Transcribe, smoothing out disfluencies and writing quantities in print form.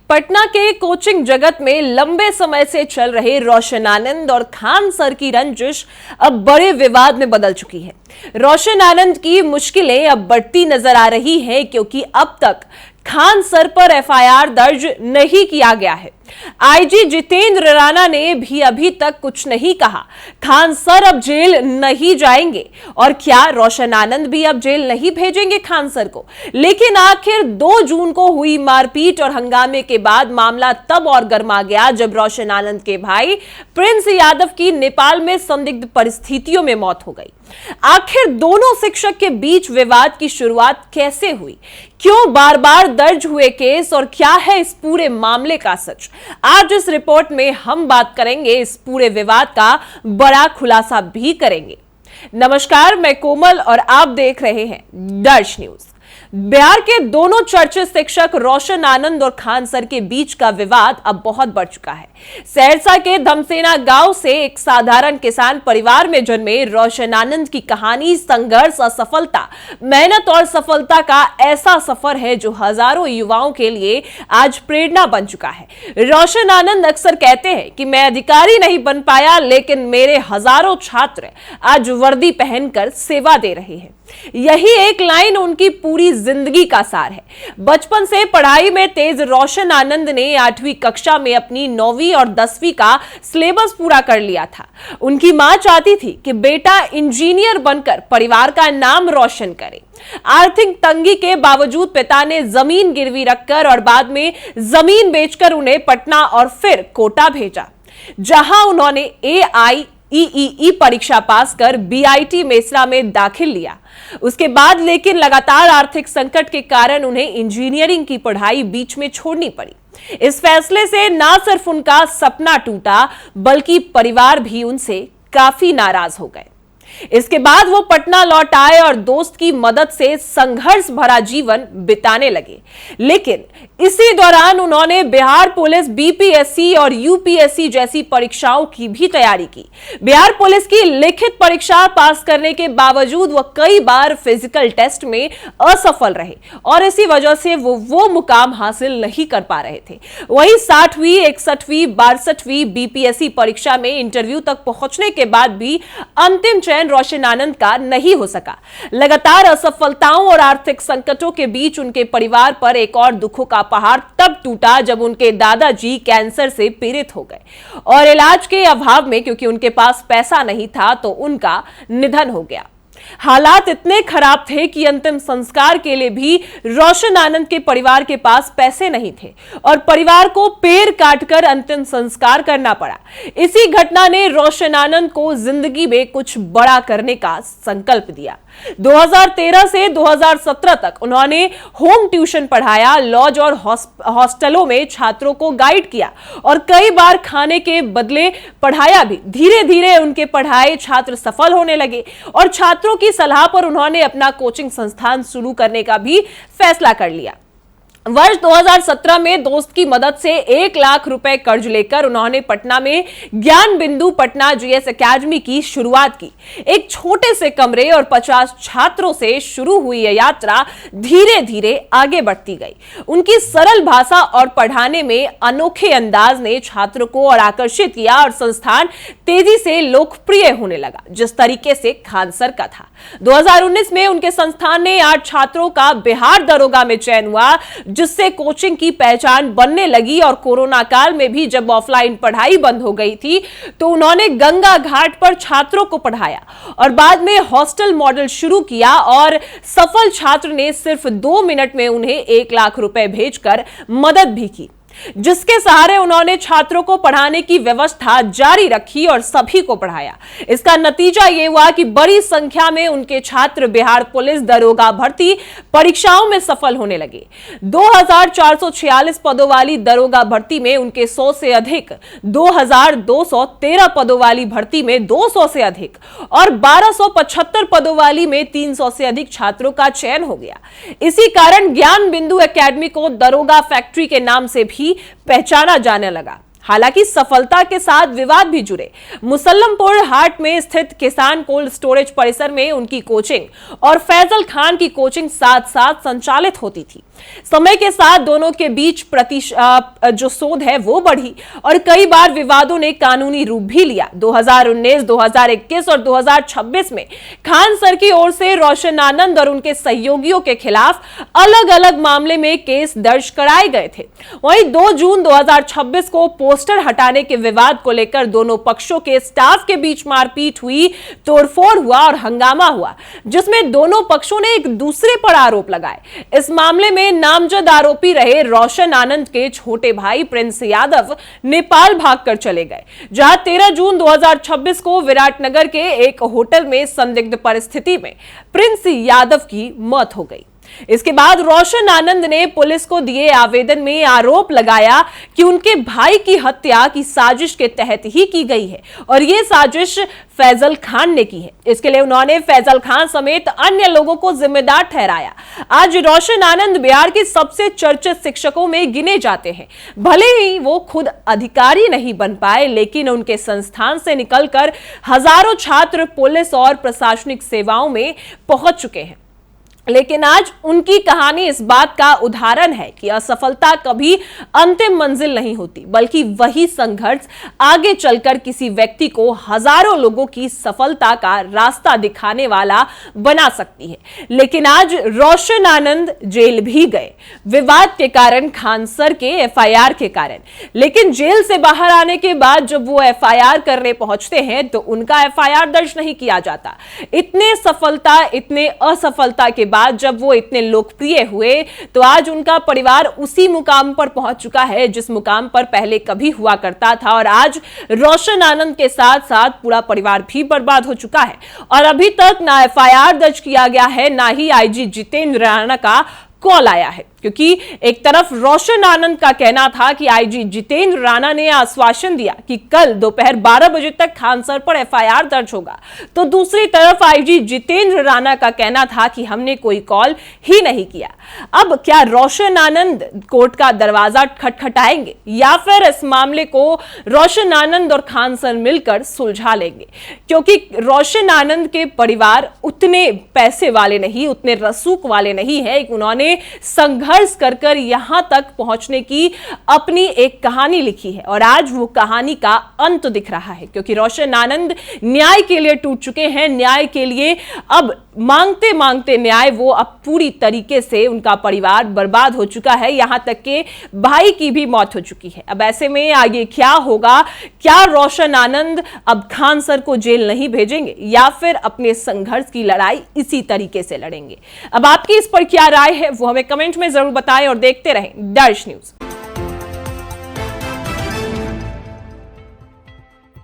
पटना के कोचिंग जगत में लंबे समय से चल रहे रोशन आनंद और खान सर की रंजिश अब बड़े विवाद में बदल चुकी है। रोशन आनंद की मुश्किलें अब बढ़ती नजर आ रही है क्योंकि अब तक खान सर पर एफआईआर दर्ज नहीं किया गया है। आईजी जितेंद्र राणा ने भी अभी तक कुछ नहीं कहा। खान सर अब जेल नहीं जाएंगे और क्या रोशन आनंद भी अब जेल नहीं भेजेंगे खान सर को? लेकिन आखिर 2 जून को हुई मारपीट और हंगामे के बाद मामला तब और गर्मा गया जब रोशन आनंद के भाई प्रिंस यादव की नेपाल में संदिग्ध परिस्थितियों में मौत हो गई। आखिर दोनों शिक्षक के बीच विवाद की शुरुआत कैसे हुई? क्यों बार बार दर्ज हुए केस और क्या है इस पूरे मामले का सच? आज इस रिपोर्ट में हम बात करेंगे, इस पूरे विवाद का बड़ा खुलासा भी करेंगे। नमस्कार, मैं कोमल और आप देख रहे हैं दर्श न्यूज। बिहार के दोनों चर्चित शिक्षक रोशन आनंद और खान सर के बीच का विवाद अब बहुत बढ़ चुका है। सहरसा के धमसेना गांव से एक साधारण किसान परिवार में जन्मे रोशन आनंद की कहानी संघर्ष, असफलता, मेहनत और सफलता का ऐसा सफर है जो हजारों युवाओं के लिए आज प्रेरणा बन चुका है। रोशन आनंद अक्सर कहते हैं कि मैं अधिकारी नहीं बन पाया, लेकिन मेरे हजारों छात्र आज वर्दी पहनकर सेवा दे रहे हैं। यही एक लाइन उनकी पूरी जिंदगी का सार है। बचपन से पढ़ाई में तेज रोशन आनंद ने 8वीं कक्षा में अपनी 9वीं और 10वीं का सिलेबस पूरा कर लिया था। उनकी मां चाहती थी कि बेटा इंजीनियर बनकर परिवार का नाम रोशन करे। आर्थिक तंगी के बावजूद पिता ने जमीन गिरवी रखकर और बाद में जमीन बेचकर उन्हें पटना और फिर कोटा भेजा, जहां उन्होंने AIEEE परीक्षा पास कर BIT मेसरा में दाखिल लिया। उसके बाद लेकिन लगातार आर्थिक संकट के कारण उन्हें इंजीनियरिंग की पढ़ाई बीच में छोड़नी पड़ी। इस फैसले से ना सिर्फ उनका सपना टूटा, बल्कि परिवार भी उनसे काफी नाराज हो गए। इसके बाद वो पटना लौट आए और दोस्त की मदद से संघर्ष भरा जीवन बिताने लगे। लेकिन इसी दौरान उन्होंने बिहार पुलिस, BPSC और UPSC जैसी परीक्षाओं की भी तैयारी की। बिहार पुलिस की लिखित परीक्षा पास करने के बावजूद वह कई बार फिजिकल टेस्ट में असफल रहे और इसी वजह से वो मुकाम हासिल नहीं कर पा रहे थे। वहीं 60वीं, 61वीं, 62वीं BPSC परीक्षा में इंटरव्यू तक पहुंचने के बाद भी अंतिम चयन रोशन आनंद का नहीं हो सका। लगातार असफलताओं और आर्थिक संकटों के बीच उनके परिवार पर एक और दुखों का पहाड़ तब टूटा जब उनके दादाजी कैंसर से पीड़ित हो गए और इलाज के अभाव में, क्योंकि उनके पास पैसा नहीं था, तो उनका निधन हो गया। हालात इतने खराब थे कि अंतिम संस्कार के लिए भी रोशन आनंद के परिवार के पास पैसे नहीं थे और परिवार को पेड़ काटकर अंतिम संस्कार करना पड़ा। इसी घटना ने रोशन आनंद को जिंदगी में कुछ बड़ा करने का संकल्प दिया। 2013 से 2017 तक उन्होंने होम ट्यूशन पढ़ाया, लॉज और हॉस्टलों में छात्रों को गाइड किया और कई बार खाने के बदले पढ़ाया भी। धीरे धीरे उनके पढ़ाए छात्र सफल होने लगे और छात्रों की सलाह पर उन्होंने अपना कोचिंग संस्थान शुरू करने का भी फैसला कर लिया। वर्ष 2017 में दोस्त की मदद से 1 लाख रुपए कर्ज लेकर उन्होंने पटना में ज्ञान बिंदु पटना GS एकेडमी की शुरुआत की। एक छोटे से कमरे और 50 छात्रों से शुरू हुई यह यात्रा धीरे धीरे आगे बढ़ती गई। उनकी सरल भाषा और पढ़ाने में अनोखे अंदाज ने छात्रों को और आकर्षित किया और संस्थान तेजी से लोकप्रिय होने लगा, जिस तरीके से खान सर का था। 2019 में उनके संस्थान ने 8 छात्रों का बिहार दरोगा में चयन हुआ, जिससे कोचिंग की पहचान बनने लगी। और कोरोना काल में भी जब ऑफलाइन पढ़ाई बंद हो गई थी तो उन्होंने गंगा घाट पर छात्रों को पढ़ाया और बाद में हॉस्टल मॉडल शुरू किया और सफल छात्र ने सिर्फ 2 मिनट में उन्हें 1 लाख रुपए भेजकर मदद भी की, जिसके सहारे उन्होंने छात्रों को पढ़ाने की व्यवस्था जारी रखी और सभी को पढ़ाया। इसका नतीजा यह हुआ कि बड़ी संख्या में उनके छात्र बिहार पुलिस दरोगा भर्ती परीक्षाओं में सफल होने लगे। 2446 पदों वाली दरोगा भर्ती में उनके 100 से अधिक, 2213 पदों वाली भर्ती में 200 से अधिक और 1275 पदों वाली में 300 से अधिक छात्रों का चयन हो गया। इसी कारण ज्ञान बिंदु एकेडमी को दरोगा फैक्ट्री के नाम से भी पहचाना जाने लगा। हालांकि सफलता के साथ विवाद भी जुड़े। मुसल्लमपुर हाट में स्थित किसान कोल्ड स्टोरेज परिसर में उनकी कोचिंग और फैजल खान की कोचिंग साथ साथ संचालित होती थी। समय के साथ दोनों के बीच जो शोध है वो बढ़ी और कई बार विवादों ने कानूनी रूप भी लिया। 2019, 2021 और 2026 में खान सर की ओर से रोशन आनंद और उनके सहयोगियों के खिलाफ अलग अलग मामले में केस दर्ज कराए गए थे। वहीं 2 जून 2026 को पोस्टर हटाने के विवाद को लेकर दोनों पक्षों के स्टाफ के बीच मारपीट हुई, तोड़फोड़ हुआ और हंगामा हुआ, जिसमें दोनों पक्षों ने एक दूसरे पर आरोप लगाए। इस मामले में नामजद आरोपी रहे रोशन आनंद के छोटे भाई प्रिंस यादव नेपाल भागकर चले गए, जहां 13 जून 2026 को विराटनगर के एक होटल में संदिग्ध परिस्थिति में प्रिंस यादव की मौत हो गई। इसके बाद रोशन आनंद ने पुलिस को दिए आवेदन में आरोप लगाया कि उनके भाई की हत्या की साजिश के तहत ही की गई है और यह साजिश फैजल खान ने की है। इसके लिए उन्होंने फैजल खान समेत अन्य लोगों को जिम्मेदार ठहराया। आज रोशन आनंद बिहार के सबसे चर्चित शिक्षकों में गिने जाते हैं। भले ही वो खुद अधिकारी नहीं बन पाए, लेकिन उनके संस्थान से निकलकर हजारों छात्र पुलिस और प्रशासनिक सेवाओं में पहुंच चुके हैं। लेकिन आज उनकी कहानी इस बात का उदाहरण है कि असफलता कभी अंतिम मंजिल नहीं होती, बल्कि वही संघर्ष आगे चलकर किसी व्यक्ति को हजारों लोगों की सफलता का रास्ता दिखाने वाला बना सकती है। लेकिन आज रोशन आनंद जेल भी गए, विवाद के कारण, खान सर के एफआईआर के कारण। लेकिन जेल से बाहर आने के बाद जब वो एफआईआर करने पहुंचते हैं तो उनका एफआईआर दर्ज नहीं किया जाता। इतने सफलता, इतने असफलता के बाद जब वो इतने लोकप्रिय हुए तो आज उनका परिवार उसी मुकाम पर पहुंच चुका है जिस मुकाम पर पहले कभी हुआ करता था। और आज रोशन आनंद के साथ साथ पूरा परिवार भी बर्बाद हो चुका है और अभी तक ना एफआईआर दर्ज किया गया है, ना ही आईजी जितेंद्र राणा का कॉल आया है। क्योंकि एक तरफ रोशन आनंद का कहना था कि आईजी जितेंद्र राणा ने आश्वासन दिया कि कल दोपहर 12 बजे तक खान सर पर एफआईआर दर्ज होगा, तो दूसरी तरफ आईजी जितेंद्र राणा का कहना था कि हमने कोई कॉल ही नहीं किया। अब क्या रोशन आनंद कोर्ट का दरवाजा खटखटाएंगे या फिर इस मामले को रोशन आनंद और खान सर मिलकर सुलझा लेंगे? क्योंकि रोशन आनंद के परिवार उतने पैसे वाले नहीं, उतने रसूख वाले नहीं है। उन्होंने संघर्ष कर यहां तक पहुंचने की अपनी एक कहानी लिखी है और आज वो कहानी का अंत दिख रहा है, क्योंकि रोशन आनंद न्याय के लिए टूट चुके हैं। न्याय के लिए अब मांगते मांगते न्याय वो अब पूरी तरीके से उनका परिवार बर्बाद हो चुका है, यहां तक के भाई की भी मौत हो चुकी है। अब ऐसे में आगे क्या होगा? क्या रोशन आनंद अब खान सर को जेल नहीं भेजेंगे या फिर अपने संघर्ष की लड़ाई इसी तरीके से लड़ेंगे? अब आपकी इस पर क्या राय है वो हमें कमेंट में जरूर बताएं और देखते रहें दर्श न्यूज।